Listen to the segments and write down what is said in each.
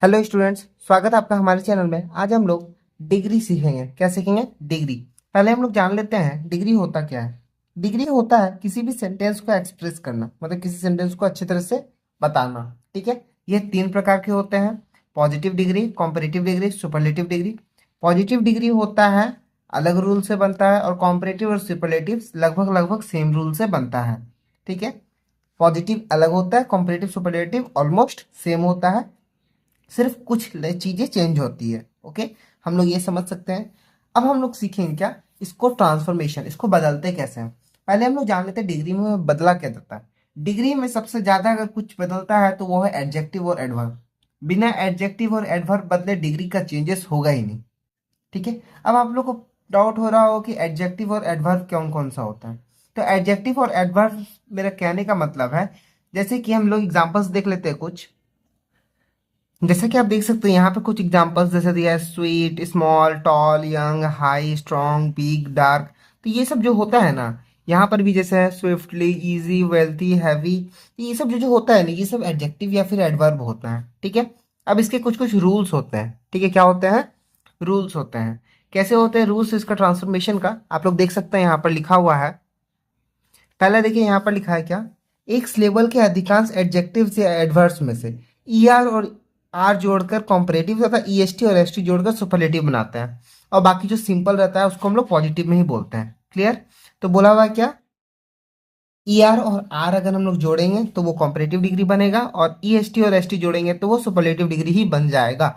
Hello students, स्वागत है आपका हमारे चैनल में। आज हम लोग डिग्री सीखेंगे। क्या सीखेंगे? डिग्री। पहले हम लोग जान लेते हैं डिग्री होता क्या है। डिग्री होता है किसी भी सेंटेंस को एक्सप्रेस करना, मतलब किसी सेंटेंस को अच्छी तरह से बताना। ठीक है, ये तीन प्रकार के होते हैं: positive degree, comparative degree, superlative degree. Positive degree होता है अलग रूल से बनता है, और कॉम्परेटिव और सुपरलेटिव लगभग लगभग सेम रूल से बनता है। ठीक है, पॉजिटिव अलग होता है, कॉम्परेटिव सुपरलेटिव ऑलमोस्ट सेम होता है, सिर्फ कुछ चीजें चेंज होती है। ओके, हम लोग ये समझ सकते हैं। अब हम लोग सीखेंगे क्या, इसको ट्रांसफॉर्मेशन, इसको बदलते कैसे हैं। पहले हम लोग जान लेते हैं डिग्री में बदला क्या जाता है। डिग्री में सबसे ज्यादा अगर कुछ बदलता है तो वो है एडजेक्टिव और एडवर्ब। बिना एडजेक्टिव और एडवर्ब बदले डिग्री का चेंजेस होगा ही नहीं। ठीक है, अब आप लोग को डाउट हो रहा हो कि एडजेक्टिव और एडवर्ब कौन कौन सा होता है। तो एडजेक्टिव और एडवर्ब मेरा कहने का मतलब है, जैसे कि हम लोग एग्जांपल्स देख लेते हैं कुछ। जैसे कि आप देख सकते हैं यहाँ पे कुछ एग्जांपल्स जैसे दिया है: sweet, small, tall, young, high, strong, big, dark. तो ये सब जो होता है ना, यहाँ पर भी जैसे है स्विफ्टली, इजी, वेल्थी, हैवी। ये सब जो जो होता है ना, ये सब एडजेक्टिव या फिर एडवर्ब होता है। ठीक है, अब इसके कुछ कुछ रूल्स होते हैं। ठीक है, क्या होते हैं? रूल्स होते हैं। कैसे होते हैं रूल्स इसका ट्रांसफॉर्मेशन का? आप लोग देख सकते हैं यहाँ पर लिखा हुआ है। पहला देखिए यहाँ पर लिखा है क्या, एक सिलेबल के अधिकांश एडजेक्टिव्स या एडवर्ब्स में से आर और आर जोड़कर कॉम्परेटिव तथा ईएसटी और एसटी जोड़कर सुपरलेटिव बनाते हैं, और बाकी जो सिंपल रहता है उसको हम लोग पॉजिटिव में ही बोलते हैं। क्लियर? तो बोला हुआ है क्या, आर और आर अगर हम लोग जोड़ेंगे तो वो कॉम्परेटिव डिग्री बनेगा, और ईएसटी और एसटी जोड़ेंगे तो वो सुपरलेटिव डिग्री ही बन जाएगा।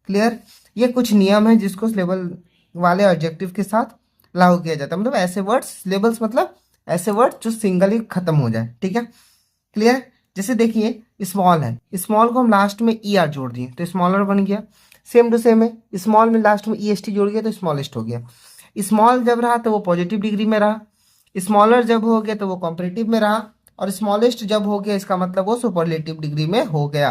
क्लियर? ये कुछ नियम है जिसको सिलेबल वाले ऑब्जेक्टिव के साथ लागू किया जाता है। मतलब ऐसे वर्ड्स, सिलेबल्स मतलब ऐसे वर्ड जो सिंगल ही खत्म हो जाए। ठीक है, क्लियर? जैसे देखिए स्मॉल है, स्मॉल को हम लास्ट में ई आर जोड़ दिए तो स्मॉलर बन गया। सेम टू सेम है, स्मॉल में लास्ट में ई एस टी जोड़ गया तो स्मॉलेस्ट हो गया। स्मॉल जब रहा तो वो पॉजिटिव डिग्री में रहा, स्मॉलर जब हो गया तो वो कॉम्परेटिव में रहा, और स्मॉलेस्ट जब हो गया इसका मतलब वो सुपरलेटिव डिग्री में हो गया।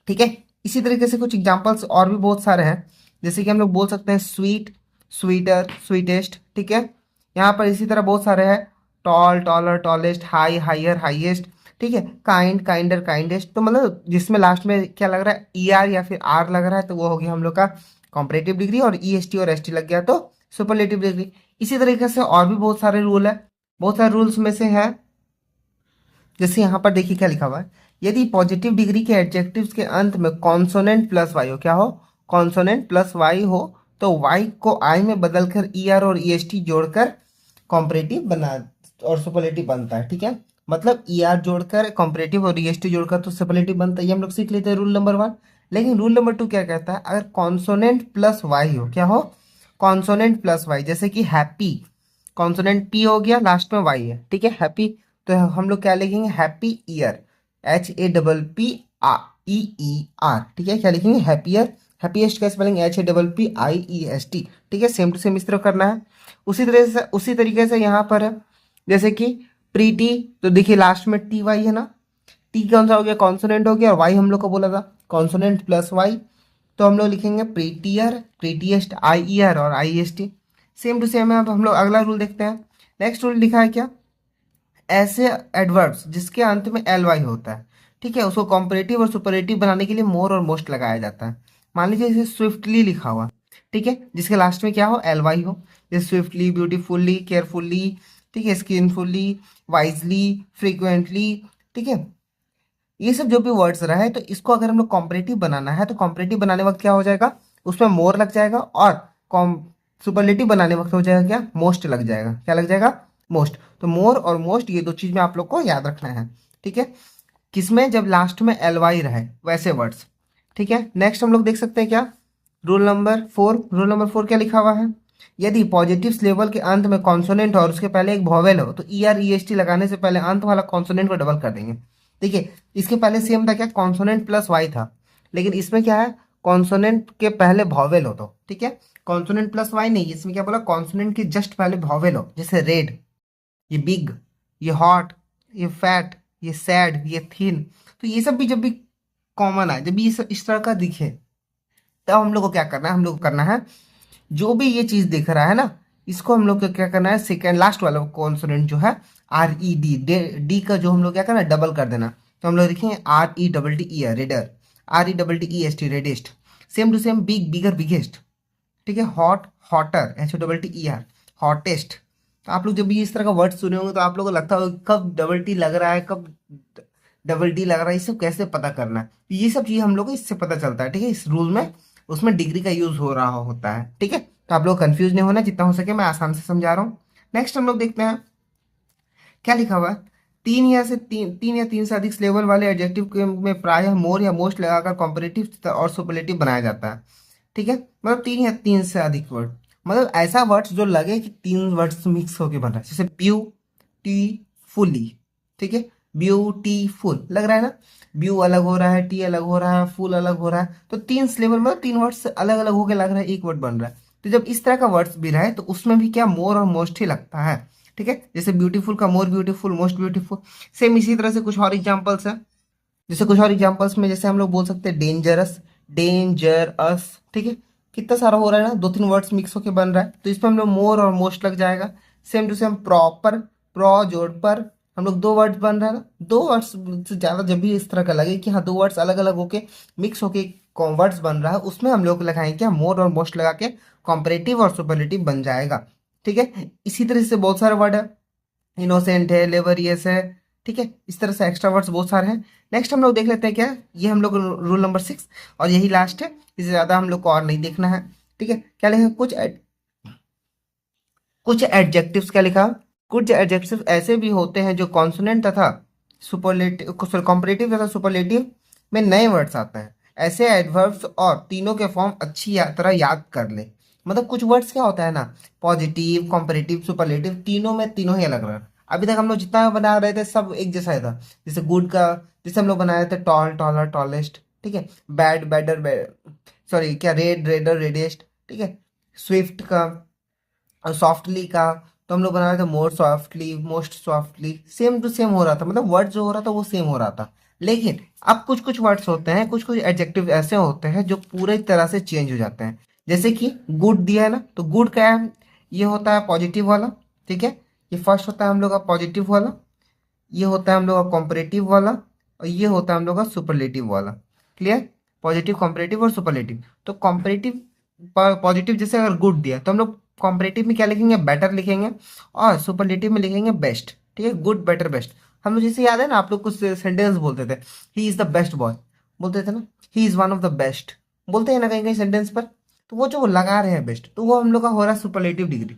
ठीक है, इसी तरीके से कुछ एग्जांपल्स और भी बहुत सारे हैं। जैसे कि हम लोग बोल सकते हैं स्वीट, स्वीटर, स्वीटेस्ट। ठीक है, यहाँ पर इसी तरह बहुत सारे हैं: tall, taller, tallest, high, higher, highest. ठीक है, काइंड, काइंडर, काइंडेस्ट। तो मतलब जिसमें लास्ट में क्या लग रहा है, ई आर या फिर आर लग रहा है तो वो हो गया हम लोग का कॉम्परेटिव डिग्री, और ई एस टी और एस टी लग गया तो सुपरलेटिव डिग्री। इसी तरीके से और भी बहुत सारे रूल है। बहुत सारे रूल्स में से है, जैसे यहाँ पर देखिए क्या लिखा हुआ है: यदि पॉजिटिव डिग्री के एडजेक्टिव्स के अंत में कॉन्सोनेंट प्लस वाई हो, क्या हो? कॉन्सोनेंट प्लस वाई हो, तो वाई को आई में बदलकर ई आर और ई एस टी जोड़कर कॉम्परेटिव बना और सुपरलेटिव बनता है। ठीक है, मतलब ई आर जोड़कर कॉम्परेटिव और ई एस टी जोड़कर तो सुपरलेटिव बनता है। ये हम लोग सीख लेते हैं रूल नंबर 1। लेकिन रूल नंबर 2 क्या कहता है, अगर कॉन्सोनेंट प्लस वाई हो, क्या हो? कॉन्सोनेंट प्लस वाई, जैसे कि हैप्पी, कॉन्सोनेंट पी हो गया, लास्ट में वाई है। ठीक है, हैप्पी, तो हम लोग क्या लिखेंगे? Happy year, H A double P E E R. ठीक है, क्या लिखेंगे? हैप्पियर। हैप्पीएस्ट कैसे बोलेंगे? H A double P I E S T. ठीक है, सेम टू सेम इस तरह करना है। उसी तरीके से यहाँ पर है, जैसे कि प्रीटी, तो देखिए लास्ट में टी वाई है ना, टी कौन सा हो गया? कॉन्सोनेंट हो गया, और वाई हम लोग को बोला था कॉन्सोनेंट प्लस वाई, तो हम लोग लिखेंगे प्रीटियर, प्रीटिएस्ट, आई ई आर और I S T. Same to same है। अब हम लोग अगला रूल देखते हैं। नेक्स्ट रूल लिखा है क्या, ऐसे एडवर्ब्स जिसके अंत में एल वाई होता है, ठीक है, उसको कॉम्परेटिव और सुपरेटिव बनाने के लिए मोर और मोस्ट लगाया जाता है। मान लीजिए जैसे स्विफ्टली लिखा हुआ, ठीक है, जिसके लास्ट में क्या हो? एल वाई हो, जैसे स्विफ्टली, ब्यूटीफुल्ली, केयरफुल्ली, ठीक है, स्किनफुल्ली, वाइजली, फ्रीक्वेंटली। ठीक है, ये सब जो भी वर्ड्स रहा है, तो इसको अगर हम लोग कॉम्परेटिव बनाना है तो कॉम्परेटिव बनाने वक्त क्या हो जाएगा, उसमें मोर लग जाएगा, और कॉम सुपरलेटिव बनाने वक्त हो जाएगा क्या? मोस्ट लग जाएगा। क्या लग जाएगा? मोस्ट। तो मोर और मोस्ट ये दो चीज में आप लोग को याद रखना है। ठीक है, किसमें? जब लास्ट में एल वाई रहे वैसे वर्ड्स। ठीक है, नेक्स्ट हम लोग देख सकते हैं क्या, रूल नंबर 4। रूल नंबर 4 क्या लिखा हुआ है, यदि पॉजिटिव सिलेबल के अंत में कॉन्सोनेंट और उसके पहले एक वॉवेल हो तो E R E S T लगाने से पहले अंत वाला कॉन्सोनेंट को डबल कर देंगे। देखिए, इसके पहले सेम था क्या, कॉन्सोनेंट प्लस वाई था, लेकिन इसमें क्या है, कॉन्सोनेंट के पहले वॉवेल हो तो, ठीक है, कॉन्सोनेंट प्लस वाई नहीं, इसमें क्या बोला, कॉन्सोनेंट के जस्ट पहले वॉवेल हो, जैसे रेड, ये बिग, ये हॉट, ये फैट, ये सैड, ये थिन। तो ये सब भी जब भी कॉमन आए, जब भी इस तरह का दिखे, तब हम लोग को क्या करना है, हम लोग को करना है, जो भी ये चीज दिख रहा है ना, इसको हम लोग को क्या करना है, सेकेंड लास्ट वाला कॉन्सोनेंट जो है आर ई डी, डी का जो हम लोग क्या करना है, डबल कर देना। तो हम लोग लिखेंगे R E double T E R, redder. REEEST reddest. Same to same big bigger biggest, ठीक है। Hot hotter, HOTTER hottest. तो आप लोग जब भी इस तरह का वर्ड सुने होंगे तो आप लोगों को लगता होगा कब डबल टी लग रहा है, कब डबल डी लग रहा है, ये सब कैसे पता करना है। तो ये सब चीज़ हम लोग को इससे पता चलता है, ठीक है। इस रूल में उसमें डिग्री का यूज हो रहा होता है, ठीक है। तो आप लोग कंफ्यूज नहीं होना, जितना हो सके मैं आसान से समझा रहा हूँ। नेक्स्ट हम लोग देखते हैं क्या लिखा हुआ है। तीन या तीन से अधिक सिलेबल वाले एडजेक्टिव में प्रायः मोर या मोस्ट लगाकर कॉम्परेटिव और सुपरलेटिव बनाया जाता है, ठीक है। मतलब तीन से अधिक वर्ड, मतलब ऐसा वर्ड्स जो लगे कि तीन वर्ड्स मिक्स होके बन रहा है, जैसे ब्यूटीफुली, ठीक है। ब्यूटीफुल लग रहा है ना, ब्यू अलग हो रहा है, टी अलग हो रहा है, फुल अलग हो रहा है, तो तीन सिलेबल मतलब तीन वर्ड्स अलग अलग होके लग रहा है, एक वर्ड बन रहा है। तो जब इस तरह का वर्ड्स भी रहे तो उसमें भी क्या मोर और मोस्ट ही लगता है, ठीक है। जैसे ब्यूटीफुल का more beautiful, most beautiful. Same इसी तरह से कुछ और एग्जांपल्स है, जैसे कुछ और एग्जांपल्स में जैसे हम लोग बोल सकते हैं डेंजरस, डेंजरस, ठीक है। कितना सारा हो रहा है ना, दो तीन वर्ड्स मिक्स होके बन रहा है, तो इसमें हम लोग मोर और मोस्ट लग जाएगा। सेम टू सेम प्रॉपर, प्रो जोड़ पर हम लोग दो वर्ड्स बन रहा है ना, दो वर्ड्स से ज़्यादा जब भी इस तरह का लगे कि हाँ दो वर्ड्स अलग अलग होके मिक्स होके वर्ड्स बन रहा है, उसमें हम लोग लगाएंगे क्या, मोर और मोस्ट लगा के कॉम्परेटिव और सुपरलेटिव बन जाएगा, ठीक है। इसी तरह से बहुत सारे वर्ड है, इनोसेंट है, लेबरियस है, ठीक है। इस तरह से एक्स्ट्रा वर्ड्स बहुत सारे हैं। नेक्स्ट हम लोग देख लेते हैं क्या है? ये हम लोग रूल नंबर 6 और यही लास्ट है, इससे ज़्यादा हम लोग को और नहीं देखना है, ठीक है। क्या लिखा, कुछ एडजेक्टिव्स, क्या लिखा, कुछ एडजेक्टिव्स ऐसे भी होते हैं जो कॉन्सोनेंट तथा सुपरलेटिव, कॉम्परेटिव तथा सुपरलेटिव में नए वर्ड्स आते हैं। ऐसे एडवर्ब्स और तीनों के फॉर्म अच्छी तरह याद कर ले। मतलब कुछ वर्ड्स क्या होता है ना, पॉजिटिव, कॉम्परेटिव, सुपरलेटिव, तीनों में तीनों ही अलग अलग। अभी तक हम लोग जितना बना रहे थे सब एक जैसा ही था। जैसे गुड का, जैसे हम लोग बनाए थे टॉल, टॉलर, टॉलेस्ट, ठीक है। बैड, बैडर, सॉरी क्या, रेड, रेडर, रेडेस्ट, ठीक है। स्विफ्ट का और सॉफ्टली का तो हम लोग बना रहे थे more softly, most softly, same to same हो रहा था, मतलब वर्ड जो हो रहा था वो सेम हो रहा था। लेकिन अब कुछ कुछ वर्ड्स होते हैं, कुछ कुछ एडजेक्टिव ऐसे होते हैं जो पूरी तरह से चेंज हो जाते हैं। जैसे कि गुड दिया है ना, तो गुड क्या है, ये होता है पॉजिटिव वाला, ठीक है। ये फर्स्ट होता है हम लोग का पॉजिटिव वाला, ये होता है हम लोग का कॉम्परेटिव वाला, और ये होता है हम लोग का सुपरलेटिव वाला। क्लियर, पॉजिटिव, कॉम्परेटिव और सुपरलेटिव। तो कॉम्परेटिव, पॉजिटिव जैसे अगर गुड दिया तो हम लोग कॉम्परेटिव में क्या लिखेंगे, बेटर लिखेंगे, और सुपरलेटिव में लिखेंगे बेस्ट, ठीक है। Good, better, best. हम लोग जैसे याद है ना, आप लोग कुछ सेंटेंस बोलते थे, he is the best boy, बोलते थे ना, he is one of the best, बोलते हैं ना कहीं कहीं सेंटेंस पर। तो वो जो वो लगा रहे हैं बेस्ट, तो वो हम लोग का हो रहा है सुपरलेटिव डिग्री।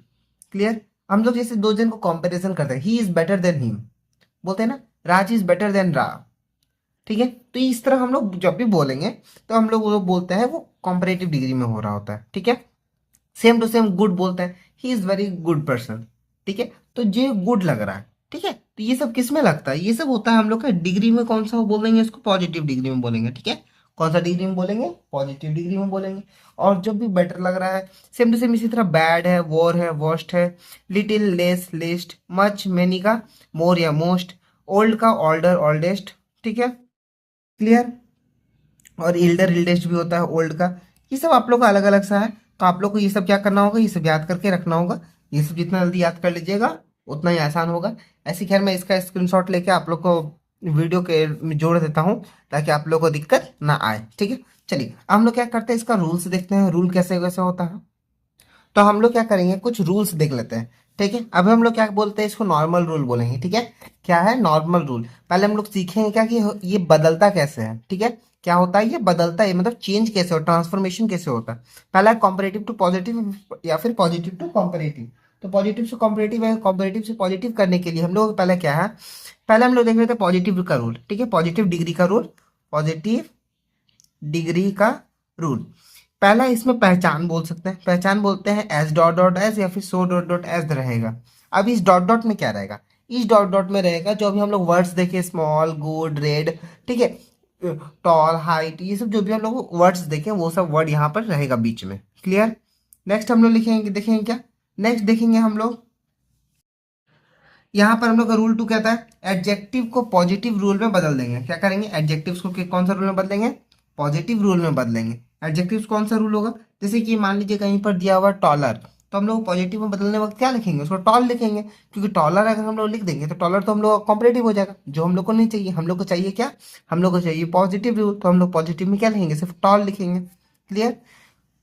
क्लियर। हम लोग जैसे दो जन को कंपैरिजन करते हैं, he is better than him, बोलते हैं ना, राज इज बेटर देन रा, ठीक है। तो इस तरह हम लोग जब भी बोलेंगे तो हम लोग वो बोलते हैं वो कॉम्परेटिव डिग्री में हो रहा होता है, ठीक है। सेम टू सेम गुड बोलते हैं, he is very good person, ठीक है। तो ये गुड लग रहा है, ठीक है। तो ये सब किस में लगता है, ये सब होता है हम लोग का डिग्री में, कौन सा बोलेंगे इसको, पॉजिटिव डिग्री में बोलेंगे, ठीक है। कौन सा डिग्री में बोलेंगे, पॉजिटिव डिग्री में बोलेंगे। और जब भी बेटर लग रहा है, सेम टू सेम इसी तरह बैड है, वॉर है, वर्स्ट है, little, less, list, much, many का मोर या मोस्ट, ओल्ड का ओल्डर, ओल्डेस्ट, ठीक है। क्लियर। और इल्डर, इल्डेस्ट भी होता है ओल्ड का। ये सब आप लोग का अलग अलग सा है, तो आप लोग को ये सब क्या करना होगा, ये सब याद करके रखना होगा। ये सब जितना जल्दी याद कर लीजिएगा उतना ही आसान होगा। ऐसे खैर मैं इसका स्क्रीनशॉट लेके आप लोग को वीडियो के में जोड़ देता हूँ ताकि आप लोग को दिक्कत ना आए, ठीक है। चलिए अब हम लोग क्या करते हैं, इसका रूल्स देखते हैं, रूल कैसे कैसे होता है। तो हम लोग क्या करेंगे, कुछ रूल्स देख लेते हैं, ठीक है। अब हम लोग क्या बोलते हैं, इसको नॉर्मल रूल बोलेंगे, ठीक है। क्या है नॉर्मल रूल, पहले हम लोग सीखेंगे क्या कि ये बदलता कैसे है, ठीक है। क्या होता है, ये बदलता है, मतलब चेंज कैसे हो, ट्रांसफॉर्मेशन कैसे होता है। पहला कॉम्परेटिव टू पॉजिटिव या फिर पॉजिटिव टू कॉम्परेटिव। तो पॉजिटिव से कॉम्परेटिव है, कॉम्परेटिव से पॉजिटिव करने के लिए हम लोग पहले क्या है, पहले हम लोग देख लेते हैं पॉजिटिव का रूल, ठीक है। पॉजिटिव डिग्री का रूल, पॉजिटिव डिग्री का रूल। पहला इसमें पहचान बोल सकते हैं, पहचान बोलते हैं एस डॉट डॉट एस या फिर सो डॉट डॉट एस रहेगा। अब इस डॉट डॉट में क्या रहेगा, इस डॉट डॉट में रहेगा जो अभी हम लोग वर्ड्स देखे, स्मॉल, गुड, रेड, ठीक है, टॉल, हाइट, ये सब जो भी हम लोग वर्ड्स देखें वो सब वर्ड यहाँ पर रहेगा बीच में। क्लियर। नेक्स्ट हम लोग लिखेंगे, देखेंगे क्या, नेक्स्ट देखेंगे हम लोग यहाँ पर हम लोग का रूल 2 कहता है एडजेक्टिव को पॉजिटिव रूल में बदल देंगे। क्या करेंगे, एडजेक्टिव्स को कौन सा रूल में बदलेंगे, पॉजिटिव रूल में बदलेंगे। एडजेक्टिव्स कौन सा रूल होगा, जैसे कि मान लीजिए कहीं पर दिया हुआ टॉलर, तो हम लोग पॉजिटिव में बदलने वक्त क्या लिखेंगे, उसको टॉल लिखेंगे, क्योंकि टॉलर अगर हम लोग लिख देंगे तो टॉलर तो हम लोग कॉम्पिटेटिव हो जाएगा, जो हम लोग को नहीं चाहिए। हम लोग को चाहिए क्या, हम लोग को चाहिए पॉजिटिव रूल, तो हम लोग पॉजिटिव में क्या लिखेंगे, सिर्फ टॉल लिखेंगे। क्लियर।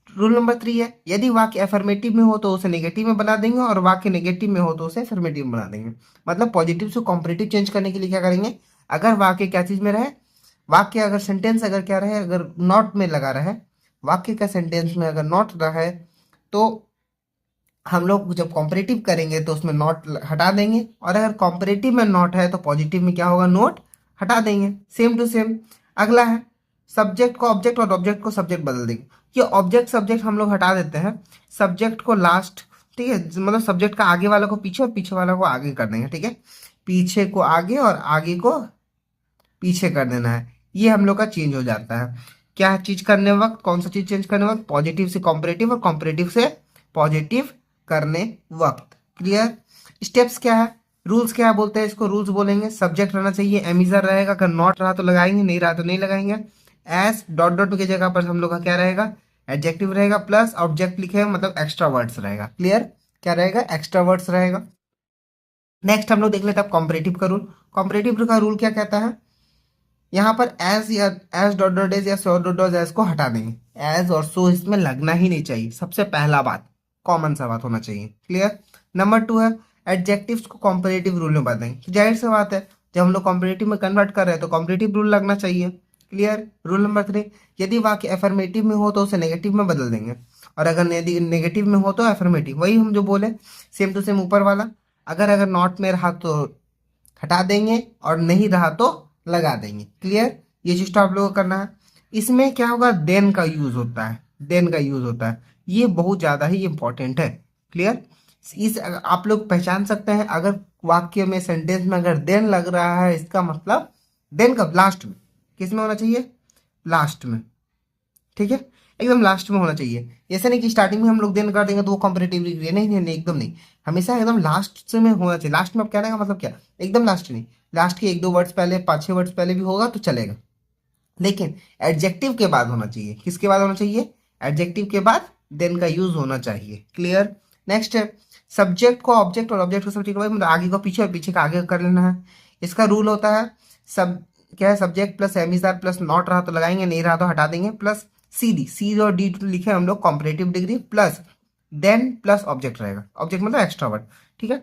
रूल नंबर 3 है, यदि वाक्य अफर्मेटिव में हो तो उसे नेगेटिव में बना देंगे, और वाक्य नेगेटिव में हो तो उसे अफर्मेटिव में बना देंगे। मतलब पॉजिटिव से कॉम्पिटेटिव चेंज करने के लिए क्या करेंगे, अगर वाक्य क्या चीज में रहे, वाक्य अगर सेंटेंस अगर क्या रहे, अगर नॉट में लगा रहे, वाक्य का सेंटेंस में अगर नॉट रहे, तो हम लोग जब कॉम्परेटिव करेंगे तो उसमें नॉट हटा देंगे, और अगर कॉम्परेटिव में नॉट है तो पॉजिटिव में क्या होगा, नोट हटा देंगे। Same to same. अगला है, सब्जेक्ट को ऑब्जेक्ट और ऑब्जेक्ट को सब्जेक्ट बदल देंगे। ये ऑब्जेक्ट सब्जेक्ट हम लोग हटा देते हैं, सब्जेक्ट को लास्ट, ठीक है, मतलब सब्जेक्ट का आगे वाला को पीछे और पीछे वाला को आगे कर देंगे, ठीक है, पीछे को आगे और आगे को पीछे कर देना है। ये हम लोग का चेंज हो जाता है। क्या चीज करने वक्त, कौन सा चीज चेंज करने वक्त, पॉजिटिव से कॉम्परेटिव और कॉम्परेटिव से पॉजिटिव करने वक्त। क्लियर। स्टेप्स क्या है, रूल्स क्या है, बोलते हैं इसको रूल्स बोलेंगे। सब्जेक्ट रहना चाहिए, एमिजर रहेगा, अगर नॉट रहा तो लगाएंगे, नहीं रहा तो नहीं लगाएंगे। एस डॉट डॉट की जगह पर हम लोग का क्या रहेगा, एडजेक्टिव रहेगा, प्लस ऑब्जेक्ट लिखे मतलब एक्स्ट्रा वर्ड्स रहेगा। क्लियर। क्या रहेगा, एक्स्ट्रा वर्ड्स रहेगा। नेक्स्ट हम लोग देख लेते हैं कॉम्परेटिव का रूल। कॉम्परेटिव का रूल क्या कहता है, यहाँ पर एज या एज डॉट डॉट एज या सो डॉट डॉट एज को हटा देंगे, एज और सो इसमें लगना ही नहीं चाहिए, सबसे पहला बात, कॉमन सा बात होना चाहिए। क्लियर। नंबर 2 है, एडजेक्टिव्स को कॉम्परेटिव रूल में बदलेंगे, तो जाहिर सी बात है जब हम लोग कॉम्परेटिव में कन्वर्ट कर रहे हैं तो कॉम्परेटिव रूल लगना चाहिए। क्लियर। रूल नंबर 3, यदि वाक्य एफर्मेटिव में हो तो उसे नेगेटिव में बदल देंगे, और अगर यदि नेगेटिव में हो तो एफर्मेटिव, वही हम जो बोले सेम टू सेम ऊपर वाला। अगर अगर नॉट में रहा तो हटा देंगे, और नहीं रहा तो लगा देंगे। क्लियर। ये चीज तो आप लोगों को करना है। इसमें क्या होगा, देन का यूज होता है, देन का यूज होता है, ये बहुत ज्यादा ही इंपॉर्टेंट है। क्लियर। इस आप लोग पहचान सकते हैं, अगर वाक्य में सेंटेंस में अगर देन लग रहा है, इसका मतलब देन कब, लास्ट में। किस में होना चाहिए, लास्ट में। ठीक है, एकदम लास्ट में होना चाहिए। ऐसा नहीं कि स्टार्टिंग में हम लोग देन कर देंगे तो वो कंपेरेटिव डिग्री है, नहीं नहीं नहीं, एकदम नहीं, हमेशा एकदम लास्ट से में होना चाहिए। लास्ट में अब कहने का मतलब क्या, एकदम लास्ट नहीं, लास्ट के 1-2 वर्ड्स पहले, 5-6 वर्ड्स पहले भी होगा तो चलेगा, लेकिन एडजेक्टिव के बाद होना चाहिए। किसके बाद होना चाहिए, एडजेक्टिव के बाद देन का यूज होना चाहिए। क्लियर। नेक्स्ट है, सब्जेक्ट को ऑब्जेक्ट और ऑब्जेक्ट को सब्जेक्ट, मतलब आगे को पीछे और पीछे का आगे कर लेना है। इसका रूल होता है, सब क्या है, सब्जेक्ट प्लस एमिजार प्लस नॉट रहा तो लगाएंगे, नहीं रहा तो हटा देंगे, प्लस सी और डी लिखे हम लोग comparative degree, plus then plus object रहेगा, ऑब्जेक्ट मतलब एक्स्ट्रा वर्ड। ठीक है,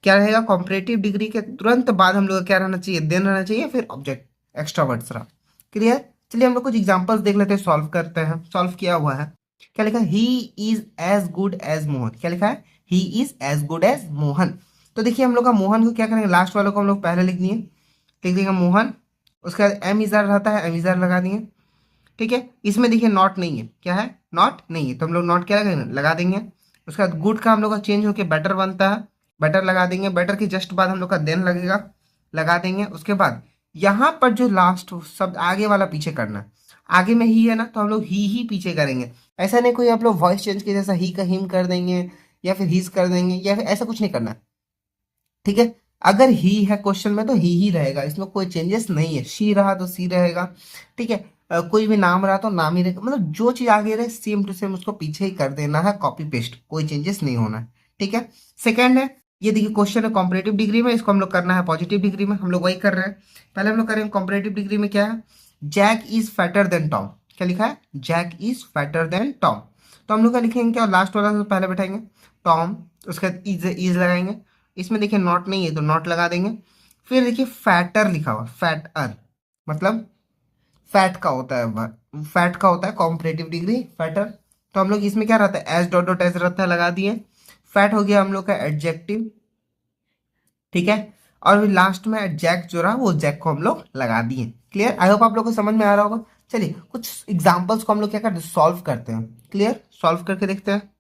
क्या रहेगा, कॉम्परेटिव डिग्री के तुरंत बाद हम लोग का क्या रहना चाहिए, देन रहना चाहिए, फिर ऑब्जेक्ट एक्स्ट्रा वर्ड्स रहा। क्लियर। चलिए हम लोग कुछ एग्जांपल्स देख लेते हैं, सॉल्व करते हैं। सॉल्व किया हुआ है, क्या लिखा है, he is as good as Mohan. क्या लिखा है, he is as good as Mohan. तो देखिए हम लोग का मोहन को क्या करेंगे, लास्ट वालों को हम लोग पहले लिख दिए, लिख देंगे मोहन, उसके बाद एम इजर रहता है, एम इजर लगा दिए। ठीक है, इसमें देखिए नॉट नहीं है, क्या है, नॉट नहीं है, तो हम लोग नॉट क्या लगाएंगे, लगा देंगे। उसके बाद गुड का हम लोग का चेंज होकर बेटर बनता है, बेटर लगा देंगे, बेटर के जस्ट बाद हम लोग का देन लगेगा, लगा देंगे। उसके बाद यहाँ पर जो लास्ट शब्द आगे वाला पीछे करना है, आगे में ही है ना, तो हम लोग ही पीछे करेंगे। ऐसा नहीं कोई आप लोग वॉइस चेंज के जैसा ही का हिम कर देंगे, या फिर हीज कर देंगे, या फिर ऐसा कुछ नहीं करना है। ठीक है, अगर ही है क्वेश्चन में तो ही रहेगा, इसमें कोई चेंजेस नहीं है। शी रहा तो सी रहेगा। ठीक है, कोई भी नाम रहा तो नाम ही रहेगा, मतलब जो चीज आगे रहे सेम टू सेम उसको पीछे ही कर देना है, कॉपी पेस्ट, कोई चेंजेस नहीं होना है। ठीक है। सेकंड है, ये देखिए क्वेश्चन है कॉम्परेटिव डिग्री में, इसको हम लोग करना है पॉजिटिव डिग्री में, हम लोग वही कर रहे हैं। पहले हम लोग करेंगे कॉम्परेटिव डिग्री में, क्या है, Jack is fatter than Tom. क्या लिखा है, Jack is fatter than Tom. तो हम लोग क्या लिखेंगे, क्या लास्ट वाला से पहले बैठाएंगे टॉम, उसके बाद इज लगाएंगे। इसमें देखिए नॉट नहीं है तो नॉट लगा देंगे। फिर देखिए फैटर लिखा हुआ, फैटर मतलब फैट का होता है, फैट का होता है कॉम्परेटिव डिग्री, फैटर। तो हम लोग इसमें क्या रहता है, एज डॉट डॉट एज रहता है, लगा दिए। फैट हो गया हम लोग का एडजेक्टिव। ठीक है, और लास्ट में जैक जो रहा वो जैक को हम लोग लगा दिए। क्लियर। आई होप आप लोग को समझ में आ रहा होगा। चलिए कुछ एग्जांपल्स को हम लोग क्या करते हैं, सॉल्व करते हैं। क्लियर, सॉल्व करके देखते हैं।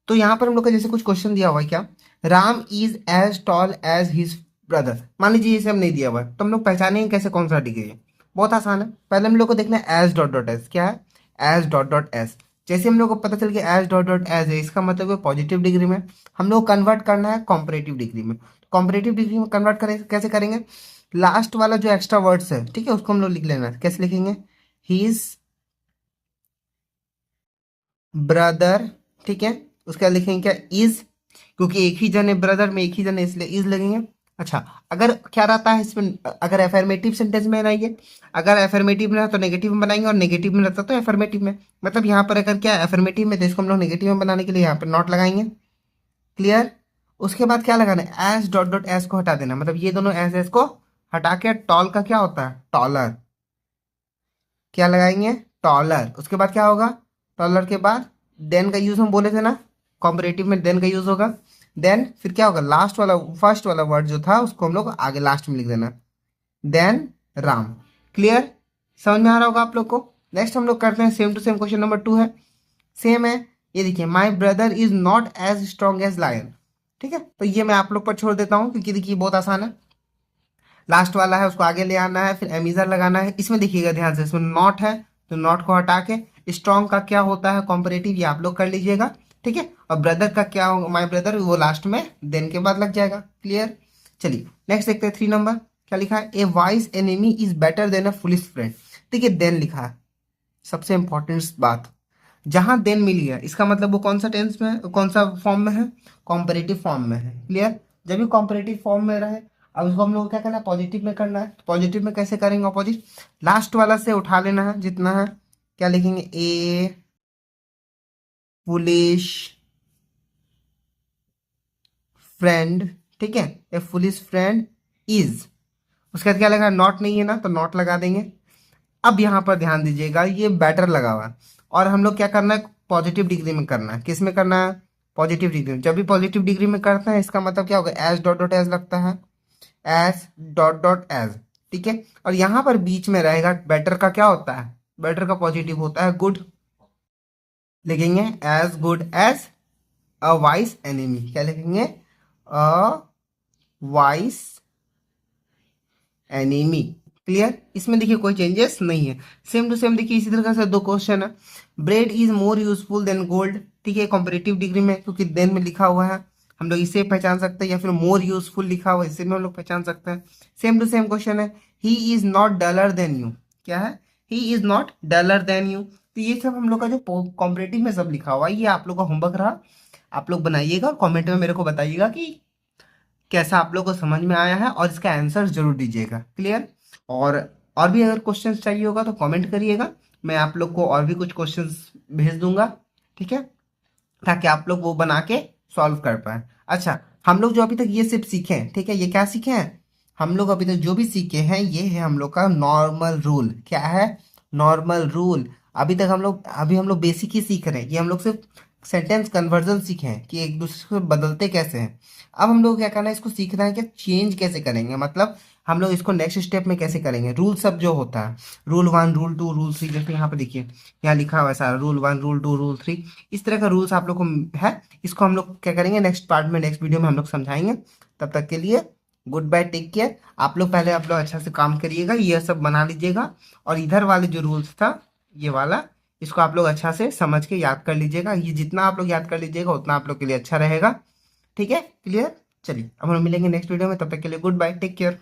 तो यहाँ पर हम लोग का जैसे कुछ क्वेश्चन दिया हुआ है, क्या, Ram is as tall as his brother. मान लीजिए ये सब नहीं दिया हुआ है, तो हम लोग पहचानेंगे कैसे कौन सा डिग्री है। बहुत आसान है, पहले हम लोग को देखना है एज डॉट डॉट एज, क्या है, एज डॉट डॉट एज। जैसे हम लोग को पता चल गया एज डॉट डॉट एज है, इसका मतलब है पॉजिटिव डिग्री में। हम लोग कन्वर्ट करना है कॉम्परेटिव डिग्री में। कॉम्परेटिव डिग्री में कन्वर्ट करें कैसे करेंगे, लास्ट वाला जो एक्स्ट्रा वर्ड्स है, ठीक है, उसको हम लोग लिख लेना है। कैसे लिखेंगे, हिज ब्रदर, ठीक है, उसके बाद लिखेंगे क्या, इज, क्योंकि एक ही जन है ब्रदर में, एक ही जन है इसलिए इज लगेंगे। अच्छा, अगर क्या रहता है इसमें, अगर एफर्मेटिव सेंटेंस में बनाइए, अगर एफर्मेटिव में रहा तो नेगेटिव में बनाएंगे, और नेगेटिव में रहता तो एफर्मेटिव में। मतलब यहाँ पर अगर क्या एफर्मेटिव में तो इसको हम लोग नेगेटिव में बनाने के लिए यहाँ पर नॉट लगाएंगे। क्लियर। उसके बाद क्या लगाना है, एस डॉट डॉट एस को हटा देना, मतलब ये दोनों एस एस को हटा के टॉल का क्या होता है, टॉलर, क्या लगाएंगे, टॉलर। उसके बाद क्या होगा, टॉलर के बाद देन का यूज हम बोले थे ना, कॉम्परेटिव में देन का यूज होगा। देन फिर क्या होगा, लास्ट वाला, फर्स्ट वाला वर्ड जो था उसको हम लोग आगे लास्ट में लिख देना, देन राम। क्लियर, समझ में आ रहा होगा आप लोग को। नेक्स्ट हम लोग करते हैं same to same, question number 2 है, सेम है। ये देखिए, my brother is not as strong as lion. ठीक है, तो ये मैं आप लोग पर छोड़ देता हूँ, क्योंकि देखिए बहुत आसान है। लास्ट वाला है उसको आगे ले आना है, फिर एमिजर लगाना है। इसमें देखिएगा ध्यान से, इसमें नॉट है तो नॉट को हटा के स्ट्रॉन्ग का क्या होता है, कॉम्परेटिव, ये आप लोग कर लीजिएगा। ठीक है, और ब्रदर का क्या होगा, माई ब्रदर, वो लास्ट में देन के बाद लग जाएगा। क्लियर। चलिए नेक्स्ट देखते हैं 3 नंबर, क्या लिखा है, ए wise enemy is better than a foolish friend. देखिए देन लिखा है, सबसे इंपॉर्टेंट बात, जहां देन मिल गया इसका मतलब वो कौन सा टेंस में है, कौन सा फॉर्म में है, कॉम्परेटिव फॉर्म में है। क्लियर, जब भी कॉम्परेटिव फॉर्म में रहे, अब उसको हम लोग को क्या करना है, पॉजिटिव में करना है। पॉजिटिव में कैसे करेंगे, अपोजिट लास्ट वाला से उठा लेना है जितना है। क्या लिखेंगे, ए फुलिश फ्रेंड। ठीक है, ए फुलिश फ्रेंड इज, उसके बाद क्या लगा, नॉट नहीं है ना तो नॉट लगा देंगे। अब यहाँ पर ध्यान दीजिएगा, ये बैटर लगा हुआ है, और हम लोग क्या करना है, पॉजिटिव डिग्री में करना है। किस में करना है, पॉजिटिव डिग्री में। जब भी पॉजिटिव डिग्री में करते हैं इसका मतलब क्या होगा, एस डॉट डॉट एस लगता है, एस डॉट डॉट एस। ठीक है, और यहाँ पर बीच में रहेगा बेटर का क्या होता है, बेटर का पॉजिटिव होता है गुड, लिखेंगे as good as a wise enemy. क्या लिखेंगे, अ वाइस एनिमी। क्लियर, इसमें देखिए कोई चेंजेस नहीं है, सेम टू सेम। देखिए इसी तरह से 2 क्वेश्चन है, bread is more useful than gold. ठीक है, कंपैरेटिव डिग्री में, क्योंकि देन में लिखा हुआ है, हम लोग इसे पहचान सकते हैं, या फिर मोर यूजफुल लिखा हुआ है इसे में हम लोग पहचान सकते हैं। सेम टू सेम क्वेश्चन है, he is not duller than you. क्या है, he is not duller than you. तो ये सब हम लोग का जो कॉम्परेटिव में सब लिखा हुआ है, ये आप लोग का होमवर्क रहा, आप लोग बनाइएगा और कमेंट में मेरे को बताइएगा कि कैसा आप लोग को समझ में आया है, और इसका आंसर जरूर दीजिएगा। क्लियर। और और भी अगर क्वेश्चंस चाहिए होगा तो कमेंट करिएगा, मैं आप लोग को और भी कुछ क्वेश्चंस भेज दूंगा। ठीक है, ताकि आप लोग वो बना के सॉल्व कर पाए। अच्छा, हम लोग जो अभी तक ये सिर्फ सीखे हैं, ठीक है, ये क्या सीखे हैं, हम लोग अभी तक जो भी सीखे हैं ये है हम लोग का नॉर्मल रूल। क्या है, नॉर्मल रूल। अभी हम लोग बेसिक ही सीख रहे हैं, ये हम लोग सिर्फ सेंटेंस कन्वर्जन सीखे हैं कि एक दूसरे को बदलते कैसे हैं। अब हम लोग क्या करना है, इसको सीखना है कि चेंज कैसे करेंगे, मतलब हम लोग इसको नेक्स्ट स्टेप में कैसे करेंगे। रूल सब जो होता है, रूल 1, रूल 2, रूल 3, जैसे यहाँ पे देखिए, यहाँ लिखा हुआ है सारा, रूल 1, रूल 2, रूल 3, इस तरह का रूल्स आप लोग को है। इसको हम लोग क्या करेंगे, नेक्स्ट पार्ट में, नेक्स्ट वीडियो में हम लोग समझाएंगे। तब तक के लिए गुड बाय, टेक केयर। आप लोग अच्छा से काम करिएगा, ये सब बना लीजिएगा, और इधर वाले जो रूल्स था ये वाला, इसको आप लोग अच्छा से समझ के याद कर लीजिएगा। ये जितना आप लोग याद कर लीजिएगा उतना आप लोग के लिए अच्छा रहेगा। ठीक है, क्लियर। चलिए अब हम मिलेंगे नेक्स्ट वीडियो में, तब तक के लिए गुड बाय, टेक केयर।